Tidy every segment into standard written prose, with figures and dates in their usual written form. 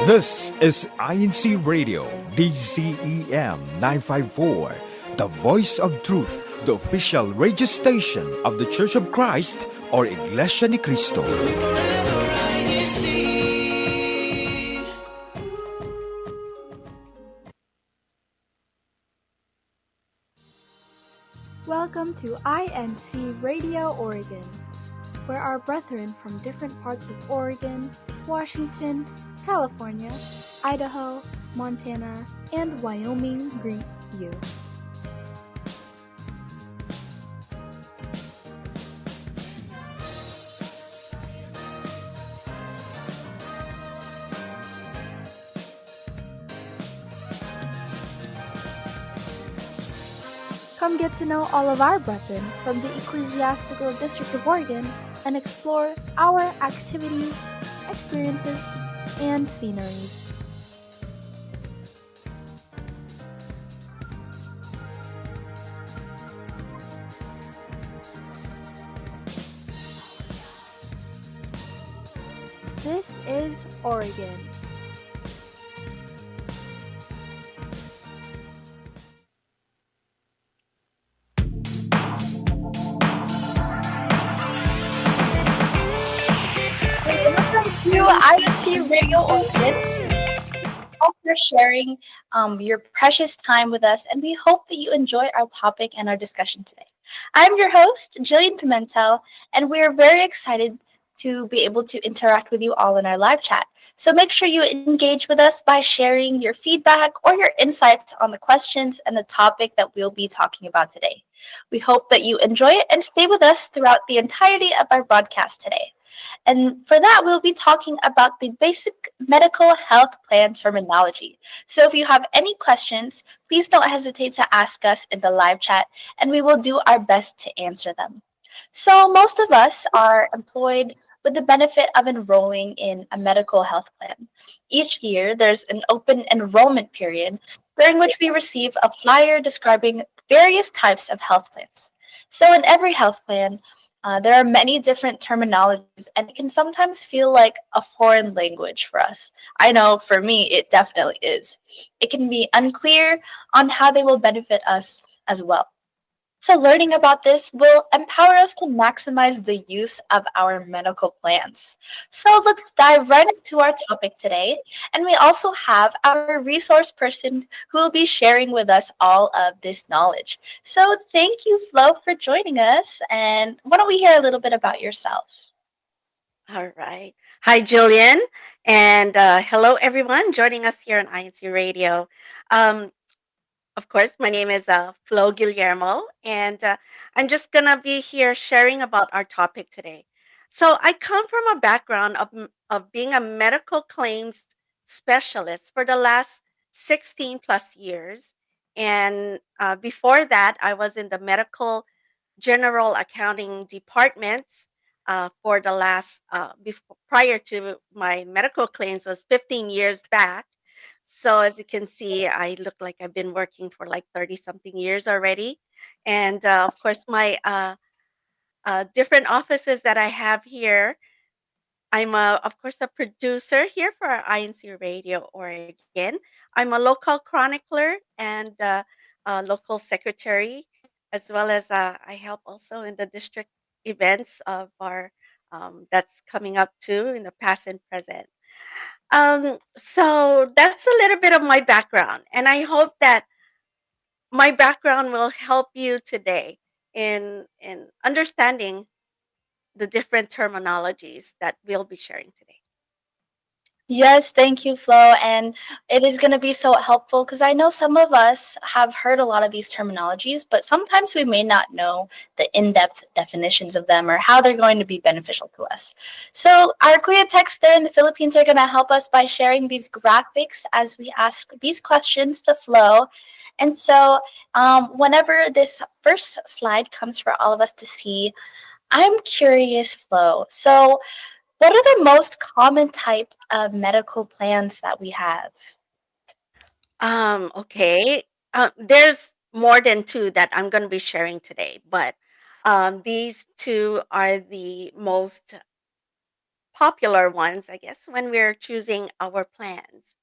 This is INCRadio, DCEM 954, the voice of truth, the official radio station of the Church of Christ or Iglesianicristo. Welcome to INC Radio Oregon, where our brethren from different parts of Oregon, Washington, California, Idaho, Montana, and Wyoming greet you. Come get to know all of our brethren from the Ecclesiastical District of Oregon and explore our activities, experiences, and sceneries. This is Oregon. Welcome to INC Radio Oregon. Hope you're sharing your precious time with us, and we hope that you enjoy our topic and our discussion today. I'm your host, Jillian Pimentel, and we are very excited to be able to interact with you all in our live chat. So make sure you engage with us by sharing your feedback or your insights on the questions and the topic that we'll be talking about today. We hope that you enjoy it and stay with us throughout the entirety of our broadcast today. And for that, we'll be talking about the basic medical health plan terminology. So if you have any questions, please don't hesitate to ask us in the live chat, and we will do our best to answer them. So most of us are employed with the benefit of enrolling in a medical health plan. Each year, there's an open enrollment period during which we receive a flyer describing various types of health plans. So in every health plan, there are many different terminologies, and it can sometimes feel like a foreign language for us. I know for me, it definitely is. It can be unclear on how they will benefit us as well. So, learning about this will empower us to maximize the use of our medical plans. So, let's dive right into our topic today. And we also have our resource person who will be sharing with us all of this knowledge. So, thank you, Flo, for joining us. And why don't we hear a little bit about yourself? All right. Hi, Julian. And hello, everyone joining us here on INC Radio. Um, of course, my name is Flo Guillermo, and I'm just going to be here sharing about our topic today. So, I come from a background of being a medical claims specialist for the last 16 plus years. And before that, I was in the medical general accounting departments for the last prior to my medical claims was 15 years back. So as you can see, I look like I've been working for like 30 something years already. And of course, my different offices that I have here, of course, a producer here for INC Radio Oregon. I'm a local chronicler and a local secretary, as well as I help also in the district events of our that's coming up too in the past and present. So that's a little bit of my background, and I hope that my background will help you today in understanding the different terminologies that we'll be sharing today. Yes, thank you, Flo. And it is going to be so helpful because I know some of us have heard a lot of these terminologies, but sometimes we may not know the in depth definitions of them or how they're going to be beneficial to us. So, our Kuya techs there in the Philippines are going to help us by sharing these graphics as we ask these questions to Flo. And so, whenever this first slide comes for all of us to see, I'm curious, Flo. So, what are the most common type of medical plans that we have? Okay. There's more than two that I'm going to be sharing today, but these two are the most popular ones, I guess, when we're choosing our plans.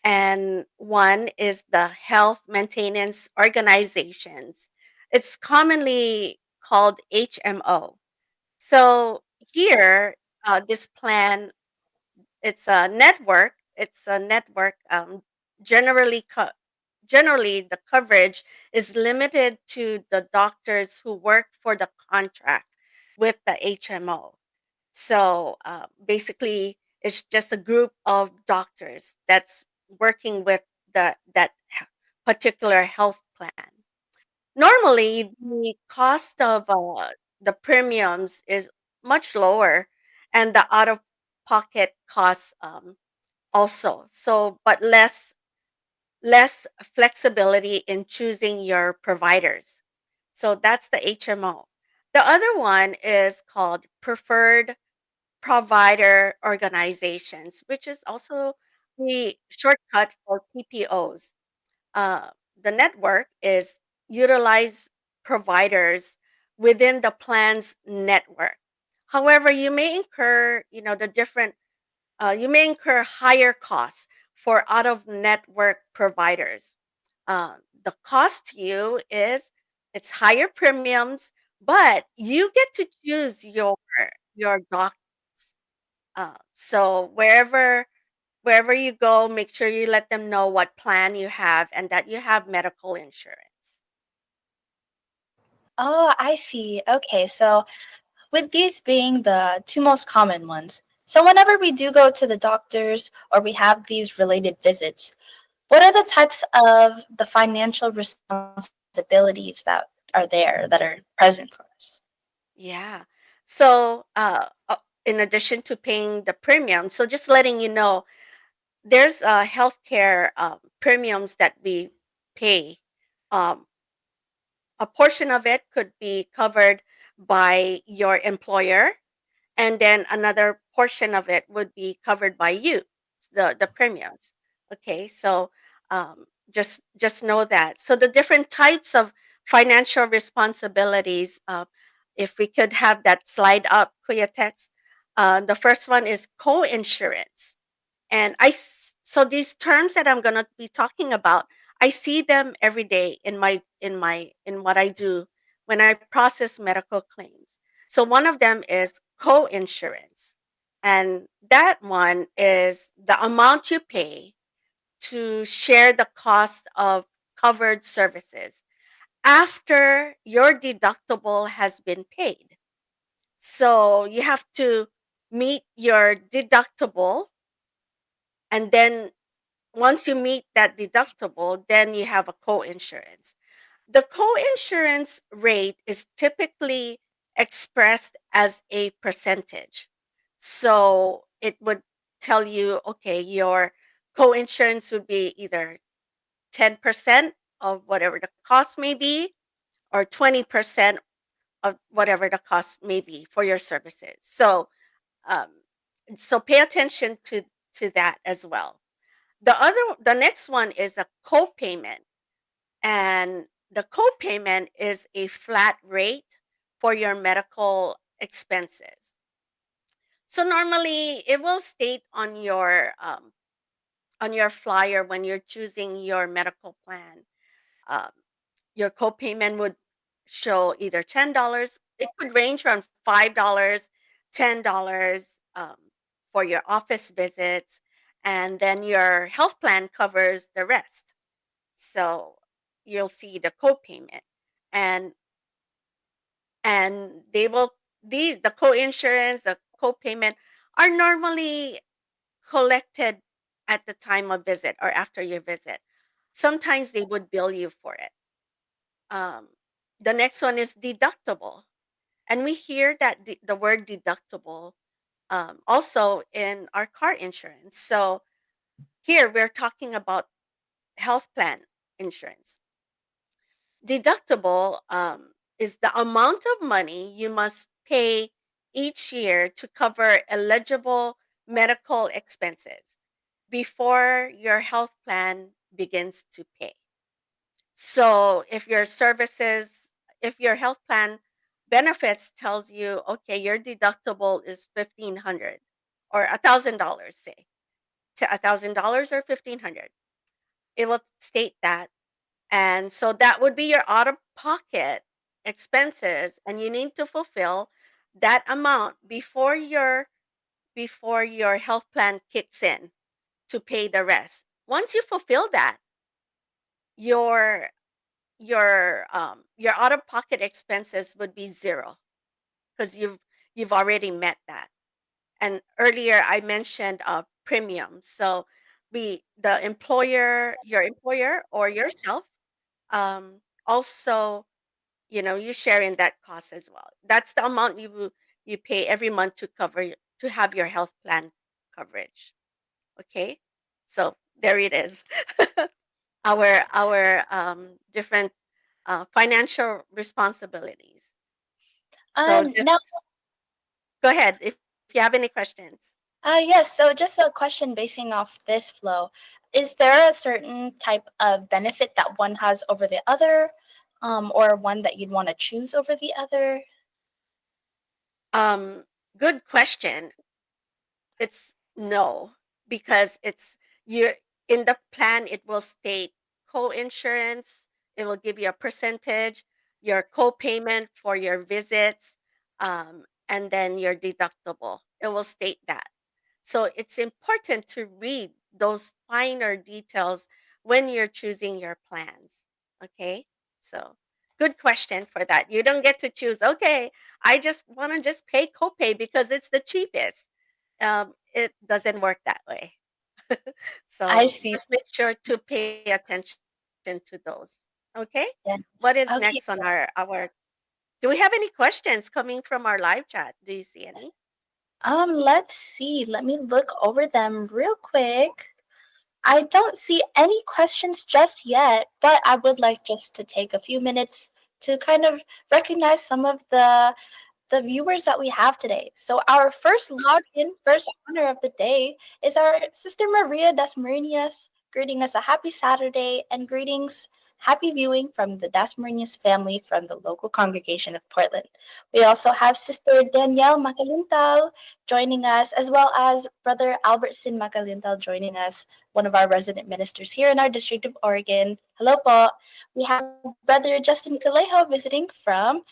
And one is the health maintenance organizations. It's commonly called HMO. So here, this plan, it's a network. Generally the coverage is limited to the doctors who work for the contract with the HMO. So basically, it's just a group of doctors that's working with particular health plan. Normally, the cost of the premiums is much lower, and the out of pocket costs also. So, but less flexibility in choosing your providers. So that's the HMO. The other one is called preferred provider organizations, which is also the shortcut for PPOs. Uh, the network is utilize providers within the plan's network. However, you may incur higher costs for out of network providers. The cost to you is it's higher premiums, but you get to choose your doctors. So wherever you go, make sure you let them know what plan you have and that you have medical insurance. Oh, I see. Okay, so with these being the two most common ones, so whenever we do go to the doctors or we have these related visits, what are the types of the financial responsibilities that are there that are present for us? Yeah. So in addition to paying the premium, so just letting you know, there's healthcare premiums that we pay. Um, a portion of it could be covered by your employer, and then another portion of it would be covered by you, the premiums. Okay, so just know that. So the different types of financial responsibilities, if we could have that slide up, Kuya Tex. The first one is co-insurance. And so these terms that I'm going to be talking about, I see them every day in what I do when I process medical claims. So one of them is co-insurance. And that one is the amount you pay to share the cost of covered services after your deductible has been paid. So you have to meet your deductible, and then once you meet that deductible, then you have a co-insurance. The co-insurance rate is typically expressed as a percentage. So it would tell you, okay, your co-insurance would be either 10% of whatever the cost may be, or 20% of whatever the cost may be for your services. Um, so pay attention to that as well. The next one is a co-payment, and the co-payment is a flat rate for your medical expenses. So normally it will state on your flyer when you're choosing your medical plan. Um, your co-payment would show either $10. It could range from $5, $10 for your office visits, and then your health plan covers the rest. So you'll see the co-payment, and they will these the co-insurance, the co-payment are normally collected at the time of visit or after your visit. Sometimes they would bill you for it. Um, the next one is deductible, and we hear that the word deductible also in our car insurance. So here we're talking about health plan insurance. Deductible is the amount of money you must pay each year to cover eligible medical expenses before your health plan begins to pay. So if your health plan benefits tells you, okay, your deductible is 1,500, or $1,000, say, to $1,000 or 1,500. It will state that. And so that would be your out of pocket expenses, and you need to fulfill that amount before your health plan kicks in to pay the rest. Once you fulfill that, your your out of pocket expenses would be zero because you've already met that. And earlier I mentioned premiums. So be the employer, your employer or yourself, also, you share in that cost as well. That's the amount you pay every month to to have your health plan coverage. Okay, so there it is. Our different financial responsibilities. So just Now, go ahead if you have any questions. yes, so just a question basing off this flow. Is there a certain type of benefit that one has over the other, or one that you'd want to choose over the other? Um, Good question. It's no, because you're in the plan, it will state co-insurance, it will give you a percentage, your co-payment for your visits, and then your deductible. It will state that. So it's important to read those finer details when you're choosing your plans. Okay? So good question for that. You don't get to choose, okay, I just want to just pay copay because it's the cheapest. It doesn't work that way. I So see. just make sure to pay attention to those. Okay? What is Yes. next on Okay. our do we have any questions coming from our live chat? Do you see any? Let's see. Let me look over them real quick. I don't see any questions just yet, but I would like just to take a few minutes to kind of recognize some of the viewers that we have today. So our first login, first honor of the day is our sister Maria Dasmariñas, greeting us a happy Saturday and greetings, happy viewing from the Dasmariñas family from the local congregation of Portland. We also have sister Danielle Macalintal joining us, as well as brother Albertson Macalintal joining us, one of our resident ministers here in our District of Oregon. Hello po. We have brother Justin Calejo visiting from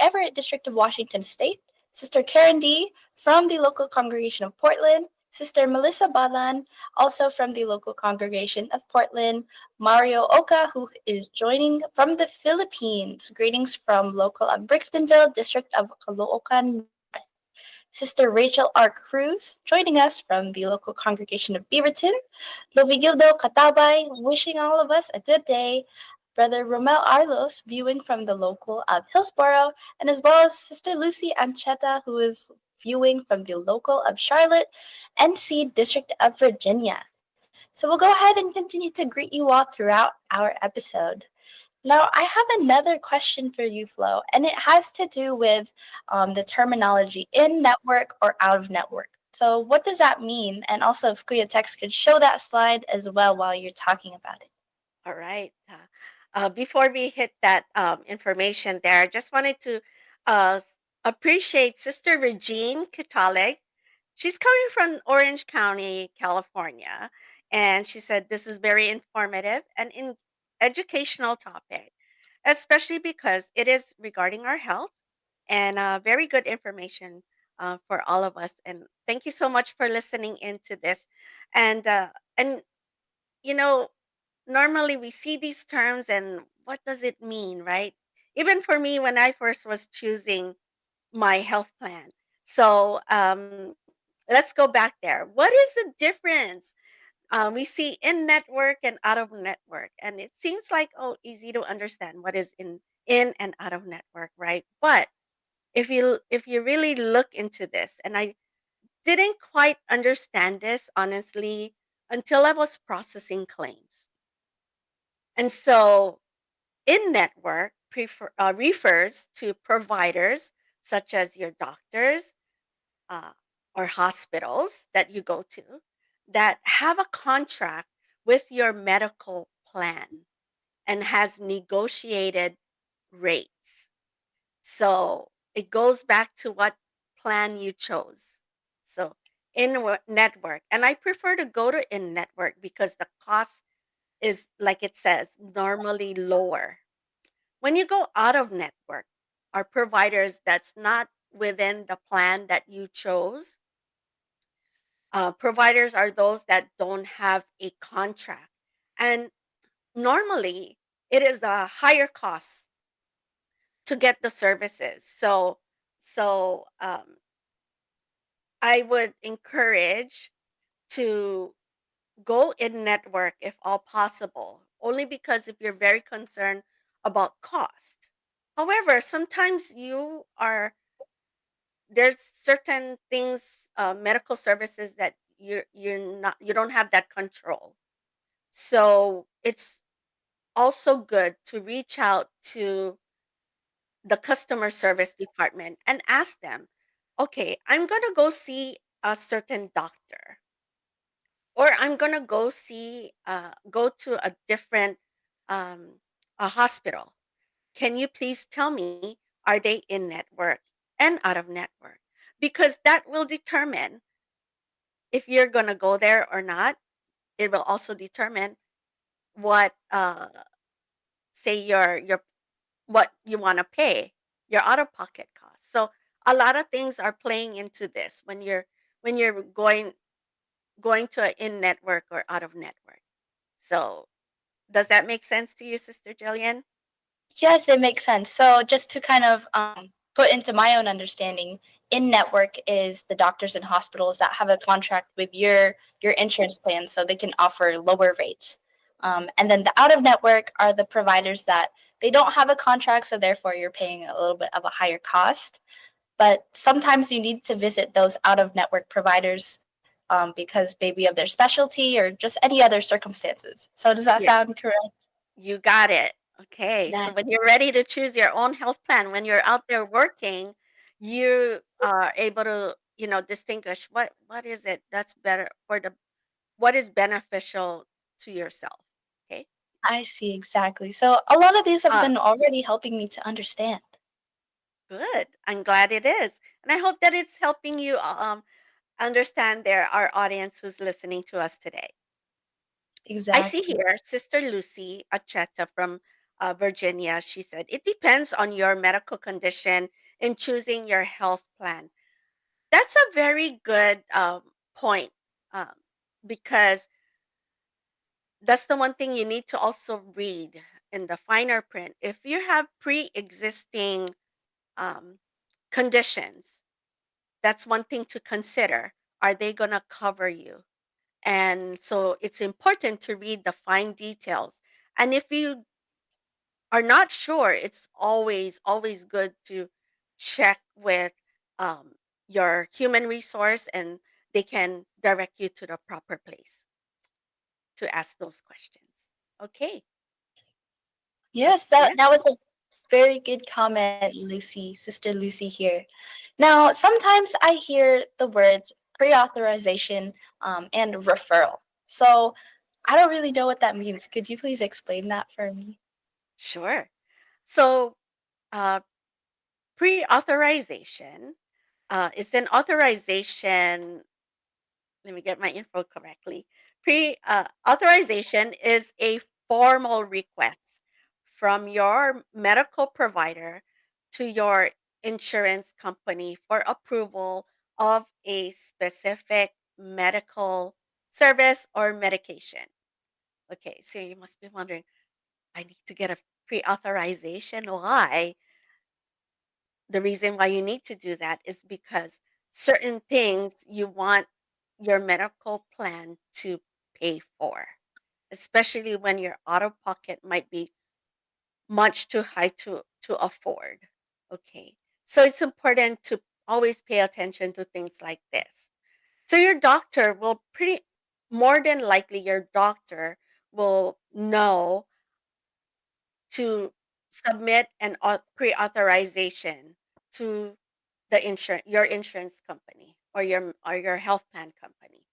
#Everett District of Washington State, Sister Karen D from the local congregation of Portland, Sister Melissa Balan, also from the local congregation of Portland, Mario Oka, who is joining from the Philippines. Greetings from local of Brixtonville, District of Caloocan North. Sister Rachel R. Cruz joining us from the local congregation of Beaverton, Lovigildo Katabay wishing all of us a good day, Brother Romel Arlos viewing from the local of Hillsboro, and as well as Sister Lucy Ancheta, who is viewing from the local of Charlotte, NC District of Virginia. So we'll go ahead and continue to greet you all throughout our episode. Now, I have another question for you, Flo, and it has to do with the terminology in network or out of network. So, what does that mean? And also, if Kuya Tex could show that slide as well while you're talking about it. All right. Before we hit that information there, I just wanted to appreciate Sister Regine Katalig. She's coming from Orange County, California, and she said this is very informative and educational topic, especially because it is regarding our health and very good information for all of us. And thank you so much for listening into this. And you know, normally we see these terms and what does it mean, right? Even for me, when I first was choosing my health plan. So let's go back there. What is the difference? We see in network and out of network, and it seems like, oh, easy to understand what is in and out of network, right? But if you really look into this, and I didn't quite understand this honestly until I was processing claims. And so in network refers to providers such as your doctors uh, or hospitals that you go to that have a contract with your medical plan and has negotiated rates. So it goes back to what plan you chose. So in network, and I prefer to go to in network because the cost is, like it says, normally lower. When you go out of network, are providers that's not within the plan that you chose. Providers are those that don't have a contract, and normally it is a higher cost to get the services. So I would encourage to go in network if all possible, only because if you're very concerned about cost. However, sometimes there's certain things, medical services that you don't have that control. So it's also good to reach out to the customer service department and ask them, okay, I'm going to go see a certain doctor, or I'm going to go to a different, um, a hospital. Can you please tell me, are they in network and out of network? Because that will determine if you're going to go there or not. It will also determine what, say your what you want to pay, your out of pocket costs. So a lot of things are playing into this when you're going to an in network or out of network. So does that make sense to you, Sister Jillian? Yes, it makes sense. So, just to kind of put into my own understanding, in network is the doctors and hospitals that have a contract with your insurance plan, so they can offer lower rates. And then the out of network are the providers that they don't have a contract, so therefore you're paying a little bit of a higher cost. But sometimes you need to visit those out of network providers because maybe of their specialty or just any other circumstances. So, does that Yeah, sound correct? you got it. Okay. So That when you're ready to choose your own health plan, when you're out there working, you are able to, distinguish what is it that's better for the what is beneficial to yourself. Okay. I see, exactly. So a lot of these have Uh, been already helping me to understand. Good. I'm glad it is. And I hope that it's helping you understand our audience who's listening to us today. I see Exactly. here Sister Lucy Acheta from Virginia. She said, it depends on your medical condition in choosing your health plan. That's a very good point, um, because that's the one thing you need to also read in the finer print. If you have pre existing um, conditions, that's one thing to consider. Are they going to cover you? And so it's important to read the fine details. And if you are not sure, it's always good to check with um, your human resource, and they can direct you to the proper place to ask those questions. Okay. Yes, Yes. that was a very good comment, Lucy, Sister Lucy here. Now, sometimes I hear the words pre-authorization and referral. So I don't really know what that means. Could you please explain that for me? Sure. So uh, pre-authorization is an authorization. Let me get my info correctly. Pre Authorization is a formal request from your medical provider to your insurance company for approval of a specific medical service or medication. Okay, so you must be wondering, I need to get a pre authorization. Why? The reason why you need to do that is because certain things you want your medical plan to pay for, especially when your out of pocket might be much too high to afford. Okay. So it's important to always pay attention to things like this. So your doctor will pretty more than likely your doctor will know to submit an pre-authorization to the your insurance company or your health plan company,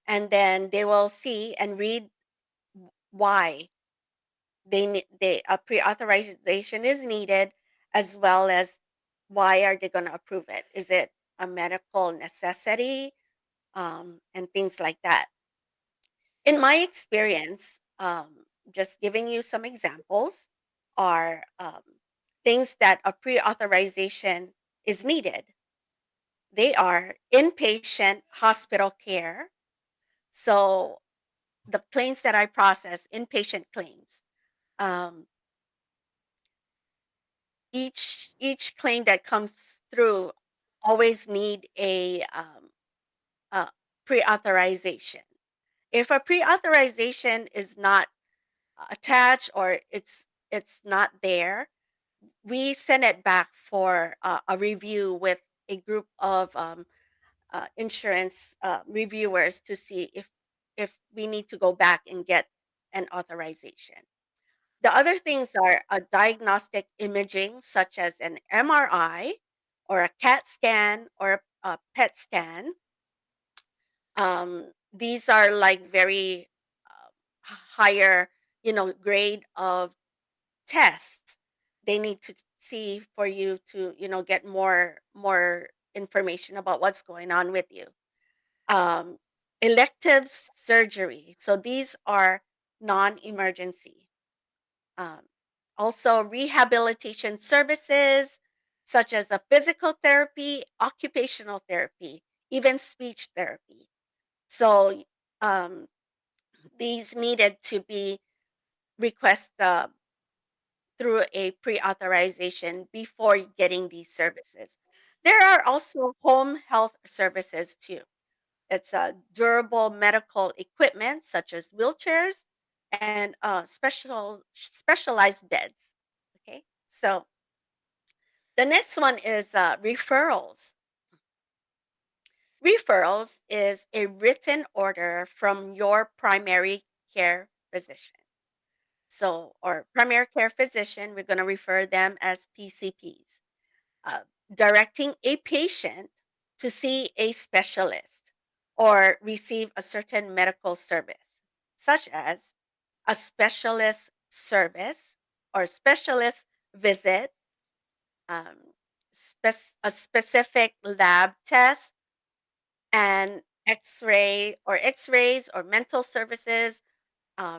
and then they will see and read why a pre-authorization is needed, as well as why are they going to approve it. Is it a medical necessity? and things like that. In my experience, just giving you some examples are things that a pre-authorization is needed. They are inpatient hospital care. So the claims that I process, inpatient claims, um, each claim that comes through always need a pre-authorization. If a pre-authorization is not attached or it's not there, we send it back for a review with a group of insurance reviewers to see if we need to go back and get an authorization. The other things are a diagnostic imaging, such as an MRI or a CAT scan or a PET scan. These are like very higher, grade of tests. They need to see for you to, get more information about what's going on with you. Um, Elective surgery. So these are non-emergency. Um, Also, rehabilitation services such as a physical therapy, occupational therapy, even speech therapy. So um, these needed to be requested through a pre-authorization before getting these services. There are also home health services too. It's a durable medical equipment such as wheelchairs and specialized beds. Okay, so the next one is referrals. Referrals is a written order from your primary care physician. So, or primary care physician, we're going to refer them as PCPs, uh, directing a patient to see a specialist or receive a certain medical service, such as a specialist service or specialist visit, um, a specific lab test, and x-rays or mental services,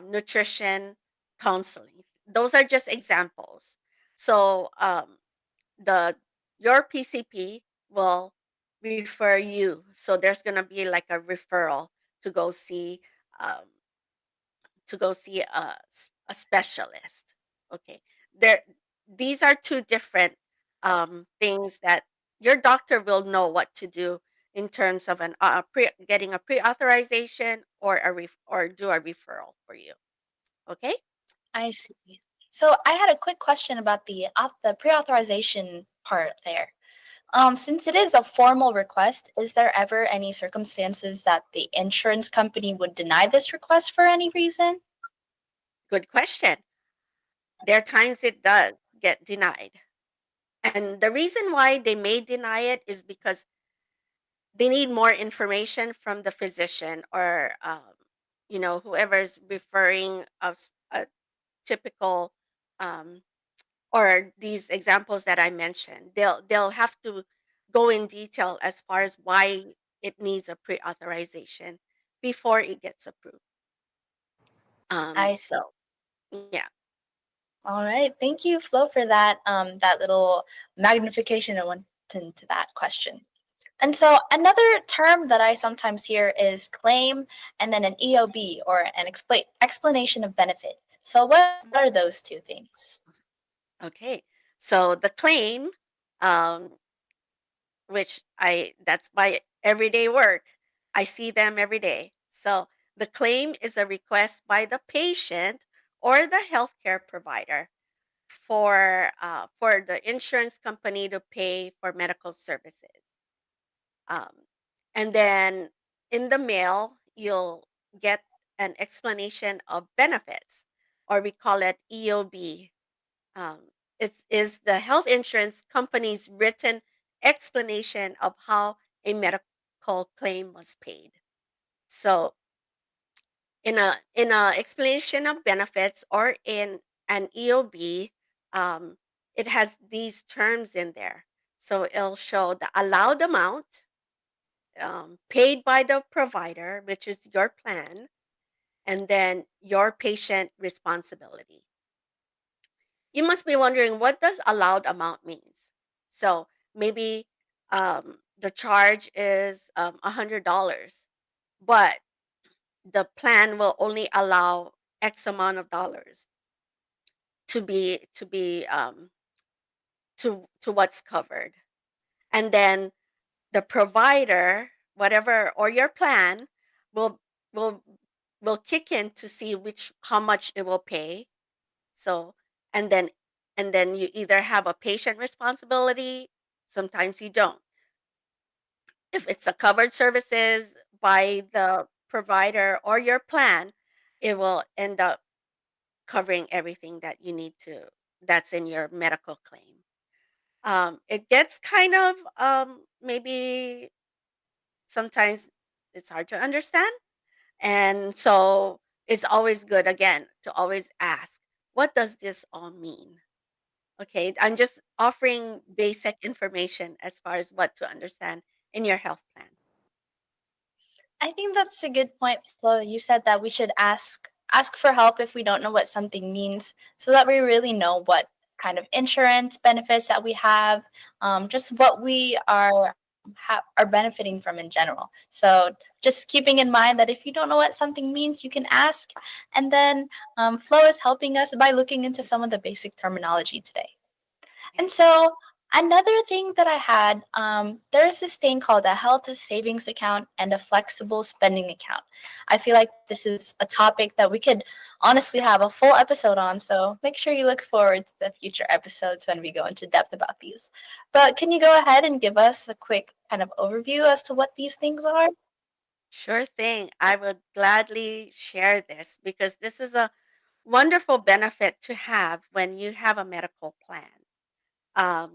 nutrition, counseling. Those are just examples. So the your PCP will refer you. So there's gonna be like a referral to go see um, a specialist. Okay, there. These are two different things that your doctor will know what to do in terms of getting a pre-authorization or or do a referral for you. Okay. I see. So I had a quick question about the pre-authorization part there. Since it is a formal request, is there ever any circumstances that the insurance company would deny this request for any reason? Good question. There are times it does get denied. And the reason why they may deny it is because they need more information from the physician or, whoever's referring a typical, um, or these examples that I mentioned. They'll have to go in detail as far as why it needs a pre-authorization before it gets approved. I see. So yeah. All right. Thank you, Flo, for that little magnification I went into that question. And so another term that I sometimes hear is claim and then an EOB or an explanation of benefit. So what are those two things? Okay. So the claim, um, which that's my everyday work. I see them every day. So the claim is a request by the patient or the healthcare provider for the insurance company to pay for medical services. Um, and then in the mail, you'll get an explanation of benefits, or we call it EOB. Is the health insurance company's written explanation of how a medical claim was paid. So, in a explanation of benefits or in an EOB, um, it has these terms in there. So it'll show the allowed amount, paid by the provider, which is your plan, and then your patient responsibility. You must be wondering, what does allowed amount means? So maybe the charge is $100, but the plan will only allow X amount of dollars to be to what's covered, and then the provider, whatever, or your plan will will will kick in to see which how much it will pay. So, and then you either have a patient responsibility, sometimes you don't. If it's a covered services by the provider or your plan, it will end up covering everything that you need to, that's in your medical claim. It gets kind of maybe sometimes it's hard to understand. And so it's always good, again, to always ask, what does this all mean? Okay, I'm just offering basic information as far as what to understand in your health plan. I think that's a good point, Flo. You said that we should ask for help if we don't know what something means, so that we really know what kind of insurance benefits that we have, just what we are benefiting from in general. So just keeping in mind that if you don't know what something means, you can ask, and then Flo is helping us by looking into some of the basic terminology today. Yeah. And so another thing that I had, there's this thing called a health savings account and a flexible spending account. I feel like this is a topic that we could honestly have a full episode on. So make sure you look forward to the future episodes when we go into depth about these. But can you go ahead and give us a quick kind of overview as to what these things are? Sure thing. I would gladly share this because this is a wonderful benefit to have when you have a medical plan.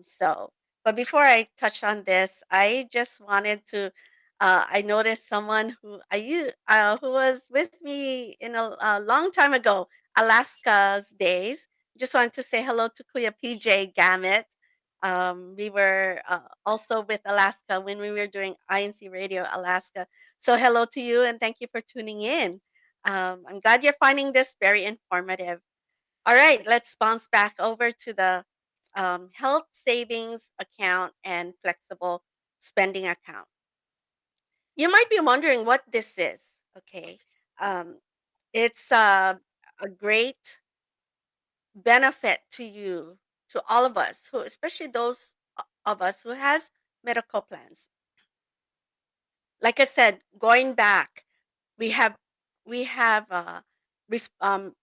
So, but before I touch on this, I just wanted to. I noticed someone who was with me in a long time ago, Alaska's days. Just wanted to say hello to Kuya PJ Gamut. We were also with Alaska when we were doing INC Radio Alaska. So hello to you and thank you for tuning in. I'm glad you're finding this very informative. All right, let's bounce back over to the health savings account and flexible spending account. You might be wondering what this is. Okay, um, it's a great benefit to you, to all of us, who, especially those of us who has medical plans. Like I said, going back, we have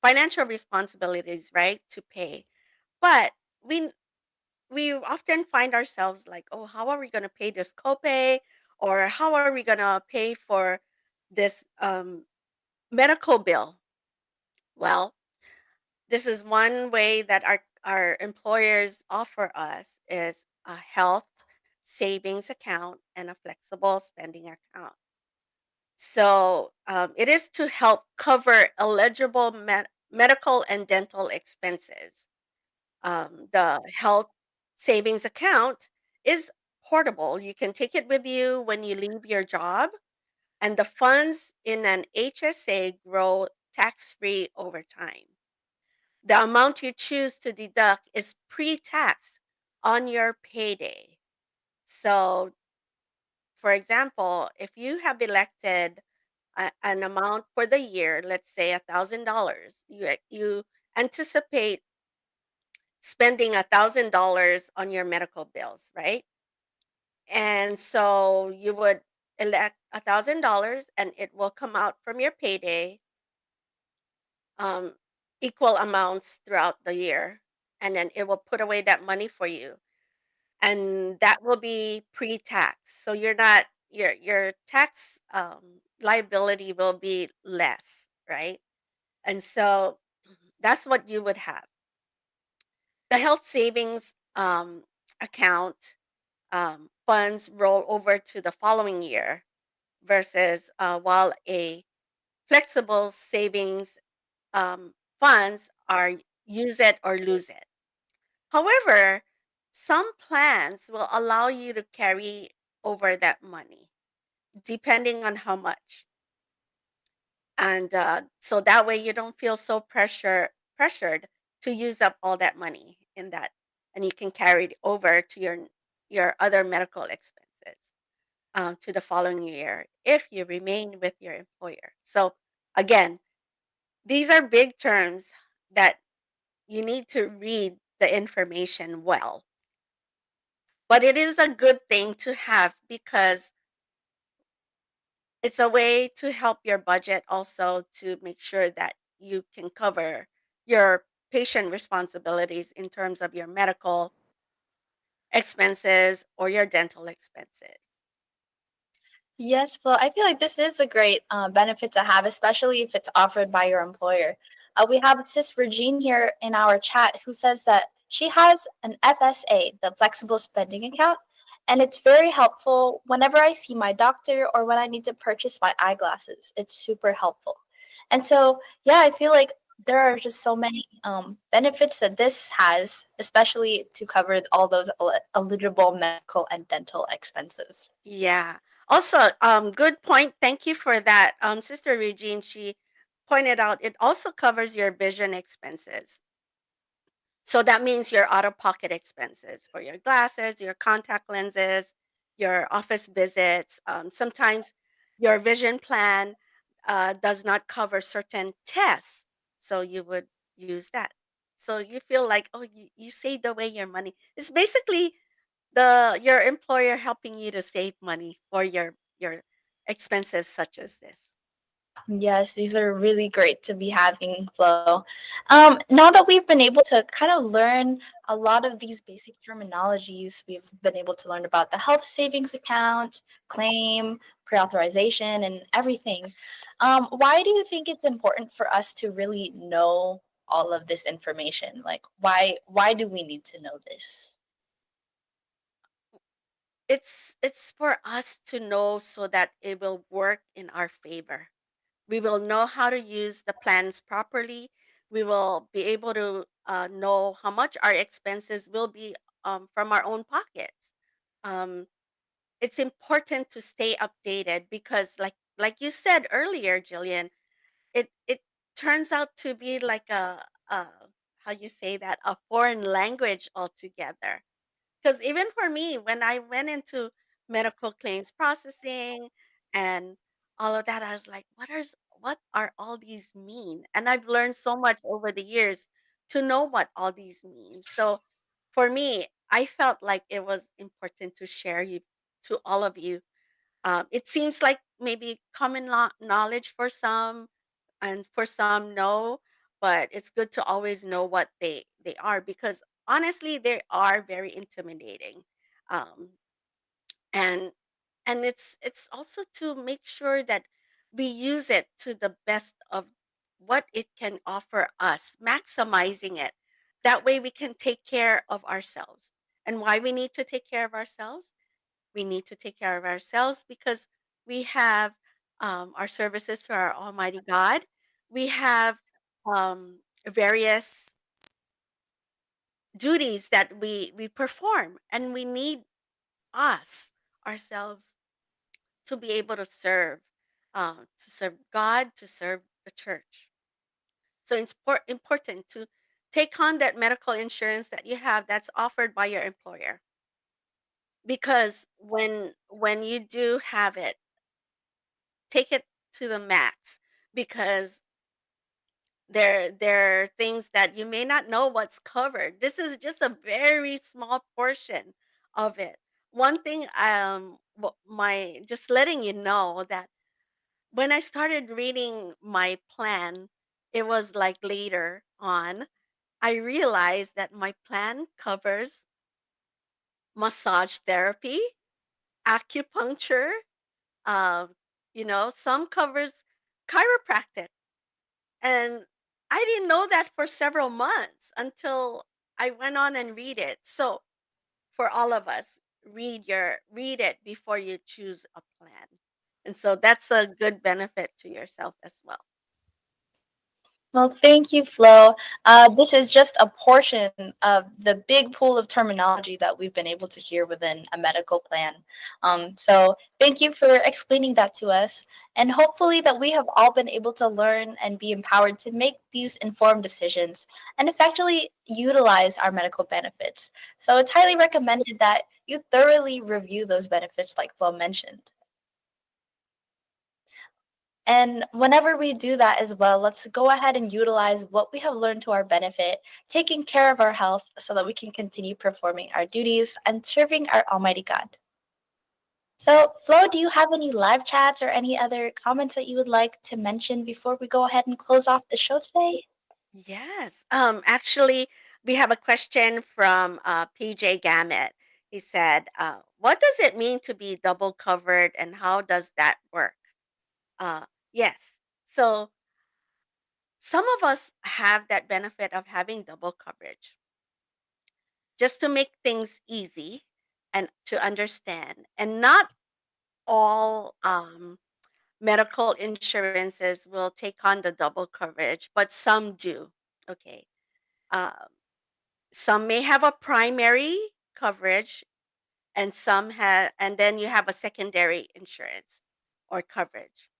financial responsibilities, right, to pay, but we we often find ourselves like, oh, how are we going to pay this copay, or how are we going to pay for this medical bill? Well, this is one way that our employers offer us is a health savings account and a flexible spending account. So it is to help cover eligible medical and dental expenses. The health savings account is portable. You can take it with you when you leave your job, and the funds in an HSA grow tax free over time. The amount you choose to deduct is pre tax on your payday. So, for example, if you have elected an amount for the year, let's say $1,000, you anticipate spending $1,000 on your medical bills, right? And so you would elect $1,000 and it will come out from your payday, um, equal amounts throughout the year. And then it will put away that money for you. And that will be pre-tax. So you're not, your tax liability will be less, right? And so that's what you would have. The health savings account funds roll over to the following year versus while a flexible savings funds are use it or lose it. However, some plans will allow you to carry over that money. depending on how much. And so that way you don't feel so pressured to use up all that money in that, and you can carry it over to your other medical expenses to the following year if you remain with your employer. So again, these are big terms that you need to read the information well. But it is a good thing to have because it's a way to help your budget also to make sure that you can cover your patient responsibilities in terms of your medical expenses or your dental expenses. Yes, Flo, I feel like this is a great benefit to have, especially if it's offered by your employer. We have Sis Regine here in our chat who says that she has an FSA, the flexible spending account, and it's very helpful whenever I see my doctor or when I need to purchase my eyeglasses. It's super helpful. And so, yeah, I feel like there are just so many benefits that this has, especially to cover all those eligible medical and dental expenses. Yeah. Also, good point. Thank you for that. Sister Regine, she pointed out it also covers your vision expenses. So that means your out of pocket expenses for your glasses, your contact lenses, your office visits. Sometimes your vision plan does not cover certain tests. So you would use that. So you feel like, oh, you saved away your money. It's basically your employer helping you to save money for your expenses such as this. Yes, these are really great to be having, Flo. Now that we've been able to kind of learn a lot of these basic terminologies, we've been able to learn about the health savings account, claim, pre-authorization, and everything. Why do you think it's important for us to really know all of this information? Like, why do we need to know this? It's for us to know so that it will work in our favor. We will know how to use the plans properly. We will be able to know how much our expenses will be from our own pockets. Um, it's important to stay updated because, like you said earlier, Jillian, it turns out to be like a how you say that, a foreign language altogether. Because even for me, when I went into medical claims processing and all of that, I was like, what are all these mean? And I've learned so much over the years to know what all these mean. So for me, I felt like it was important to share you to all of you. It seems like maybe common knowledge for some, and for some no, but it's good to always know what they are because honestly they are very intimidating. um and it's also to make sure that we use it to the best of what it can offer us, maximizing it. That way we can take care of ourselves. And why we need to take care of ourselves? We need to take care of ourselves because we have our services to our Almighty God. We have various duties that we perform, and we need us ourselves to be able to serve God, to serve the church. So it's important to take on that medical insurance that you have that's offered by your employer, because when you do have it, take it to the max, because there are things that you may not know what's covered. This is just a very small portion of it. One thing, my just letting you know that when I started reading my plan, it was like later on, I realized that my plan covers massage therapy, acupuncture, uh, some covers chiropractic. And I didn't know that for several months until I went on and read it. So for all of us, read it before you choose a plan. And so that's a good benefit to yourself as well. Well, thank you, Flo. This is just a portion of the big pool of terminology that we've been able to hear within a medical plan. So, thank you for explaining that to us. And hopefully, that we have all been able to learn and be empowered to make these informed decisions and effectively utilize our medical benefits. So, it's highly recommended that you thoroughly review those benefits, like Flo mentioned. And whenever we do that as well, let's go ahead and utilize what we have learned to our benefit, taking care of our health so that we can continue performing our duties and serving our Almighty God. So, Flo, do you have any live chats or any other comments that you would like to mention before we go ahead and close off the show today? Yes. Actually, we have a question from PJ Gamut. He said, "What does it mean to be double covered, and how does that work?" Uh, yes. So some of us have that benefit of having double coverage, just to make things easy and to understand. And not all medical insurances will take on the double coverage, but some do. Okay. Um, some may have a primary coverage, and some have, and then you have a secondary insurance or coverage.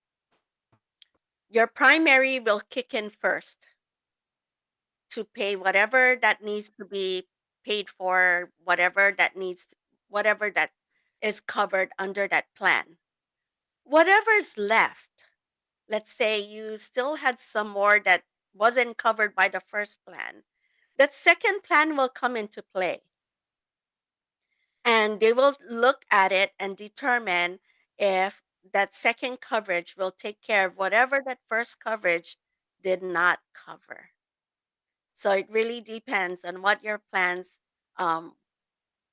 Your primary will kick in first to pay whatever that needs to be paid for, whatever that is covered under that plan. Whatever's left, let's say you still had some more that wasn't covered by the first plan, that second plan will come into play, and they will look at it and determine if that second coverage will take care of whatever that first coverage did not cover. So it really depends on what your plans um,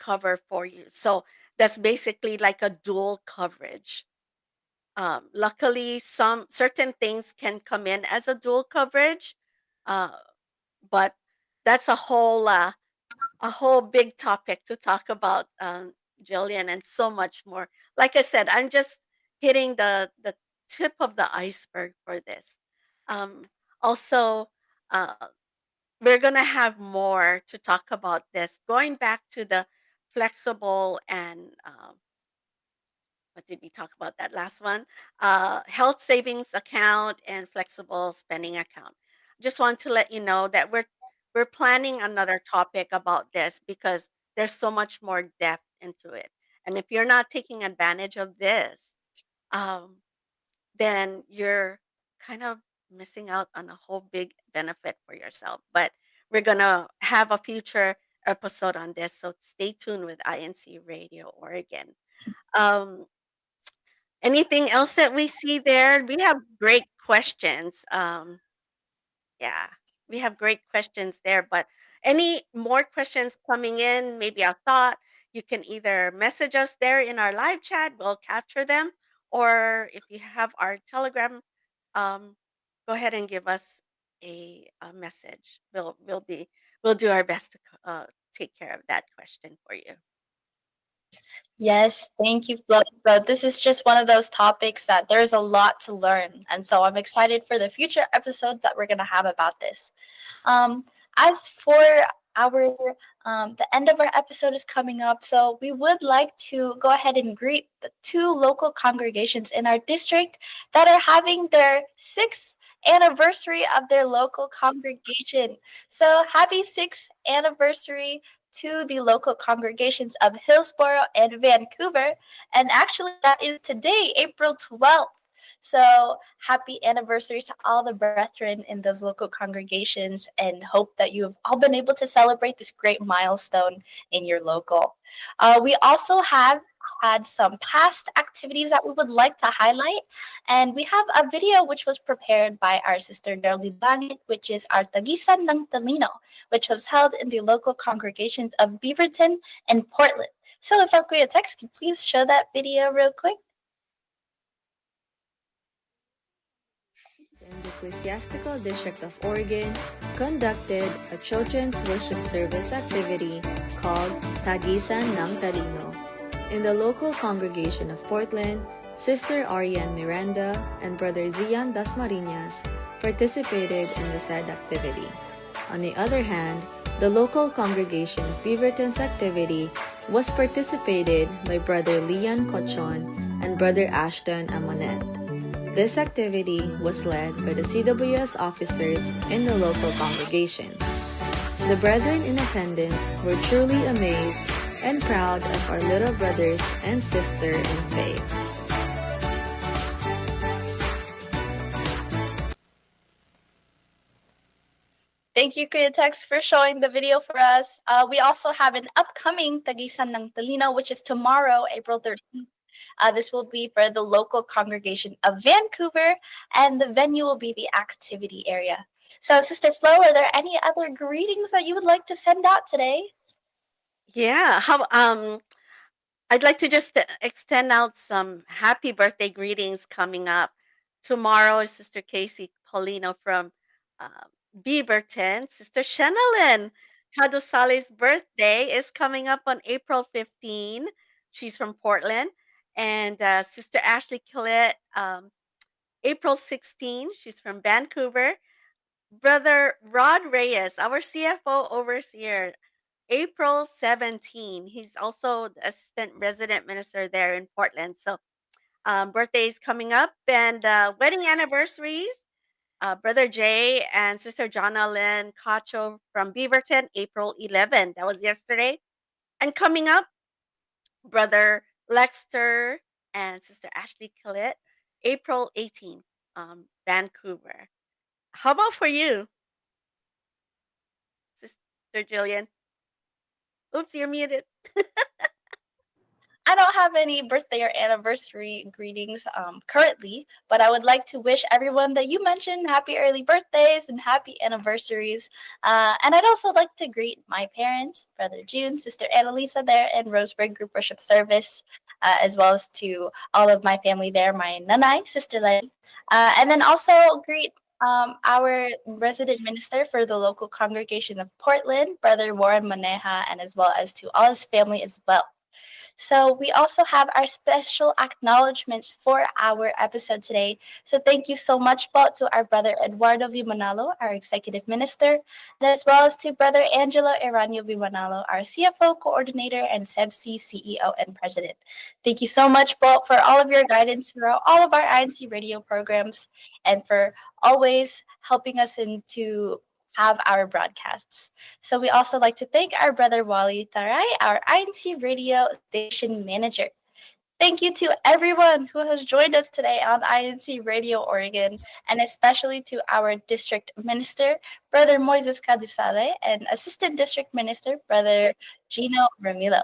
cover for you. So that's basically like a dual coverage. Luckily, some certain things can come in as a dual coverage, uh, but that's a whole big topic to talk about, Jillian, and so much more. Like I said, I'm just hitting the tip of the iceberg for this. Um, Also, uh, we're gonna have more to talk about this. Going back to the flexible and what did we talk about that last one? Health savings account and flexible spending account. Just want to let you know that we're planning another topic about this because there's so much more depth into it. And if you're not taking advantage of this, um, then you're kind of missing out on a whole big benefit for yourself. But we're gonna have a future episode on this, so stay tuned with INC Radio Oregon. Um, Anything else that we see there? We have great questions. Yeah, we have great questions there. But any more questions coming in, maybe a thought, you can either message us there in our live chat, we'll capture them, or if you have our Telegram, um, go ahead and give us a message. We'll do our best to take care of that question for you. Yes, thank you, Flo. So this is just one of those topics that there's a lot to learn. And so I'm excited for the future episodes that we're going to have about this. Um, as for our the end of our episode is coming up, so we would like to go ahead and greet the two local congregations in our district that are having their sixth anniversary of their local congregation. So happy sixth anniversary to the local congregations of Hillsborough and Vancouver. And actually, that is today, April 12th. So happy anniversary to all the brethren in those local congregations, and hope that you have all been able to celebrate this great milestone in your local. We also have had some past activities that we would like to highlight, and we have a video which was prepared by our sister Darlene Langit, which is our Tagisan ng Talino, which was held in the local congregations of Beaverton and Portland. So if our Kuya Tex could please show that video real quick. In the Ecclesiastical District of Oregon conducted a children's worship service activity called Tagisan ng Talino. In the local congregation of Portland, Sister Ariane Miranda and Brother Zian Dasmariñas participated in the said activity. On the other hand, the local congregation of Beaverton's activity was participated by Brother Lian Cochon and Brother Ashton Amonet. This activity was led by the CWS officers in the local congregations. The brethren in attendance were truly amazed and proud of our little brothers and sister in faith. Thank you, Kuya Tex, for showing the video for us. We also have an upcoming Tagisan ng Talino, which is tomorrow, April 13th. This will be for the local congregation of Vancouver, and the venue will be the activity area. So, Sister Flo, are there any other greetings that you would like to send out today? Yeah. I'd like to just extend out some happy birthday greetings coming up. Tomorrow is Sister Casey Paulino from uh, Beaverton. Sister Shenalyn Hadosale's birthday is coming up on April 15. She's from Portland. And Sister Ashley Killett, April 16. She's from Vancouver. Brother Rod Reyes, our CFO overseer, April 17. He's also the assistant resident minister there in Portland. So, birthdays coming up and wedding anniversaries. Brother Jay and Sister Jonna Lynn Cacho from Beaverton, April 11. That was yesterday. And coming up, Brother Lexter and Sister Ashley Killett, April 18, Vancouver. How about for you, Sister Jillian? Oops, you're muted. I don't have any birthday or anniversary greetings currently, but I would like to wish everyone that you mentioned happy early birthdays and happy anniversaries. And I'd also like to greet my parents, Brother June, Sister Annalisa there in Roseburg Group Worship Service, as well as to all of my family there, my nanay, Sister Letty. And then also greet our resident minister for the local congregation of Portland, Brother Warren Maneja, and as well as to all his family as well. So we also have our special acknowledgments for our episode today. So thank you so much, po, to our brother Eduardo Vimanalo, our executive minister, and as well as to brother Angelo Eranio Vimanalo, our CFO coordinator and CEBSI CEO and president. Thank you so much, po, for all of your guidance throughout all of our INC radio programs and for always helping us into have our broadcasts. So we also like to thank our brother Wally Taray, our INC radio station manager. Thank you to everyone who has joined us today on INC Radio Oregon, and especially to our district minister, Brother Moises Cadusale, and assistant district minister, Brother Gino Ramilo.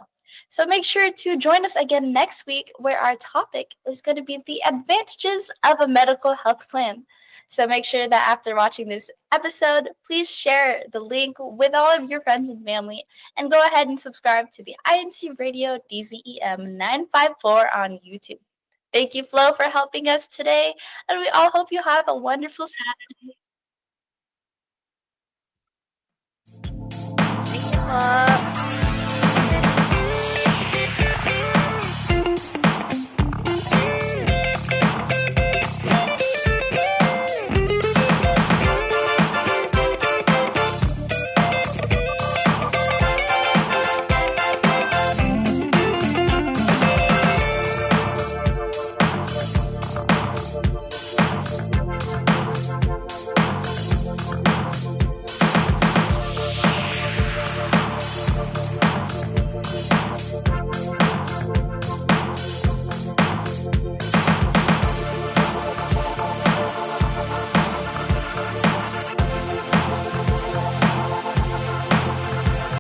So make sure to join us again next week, where our topic is going to be the advantages of a medical health plan. So make sure that after watching this episode, please share the link with all of your friends and family, and go ahead and subscribe to the INC Radio DZEM 954 on YouTube. Thank you, Flo, for helping us today, and we all hope you have a wonderful Saturday.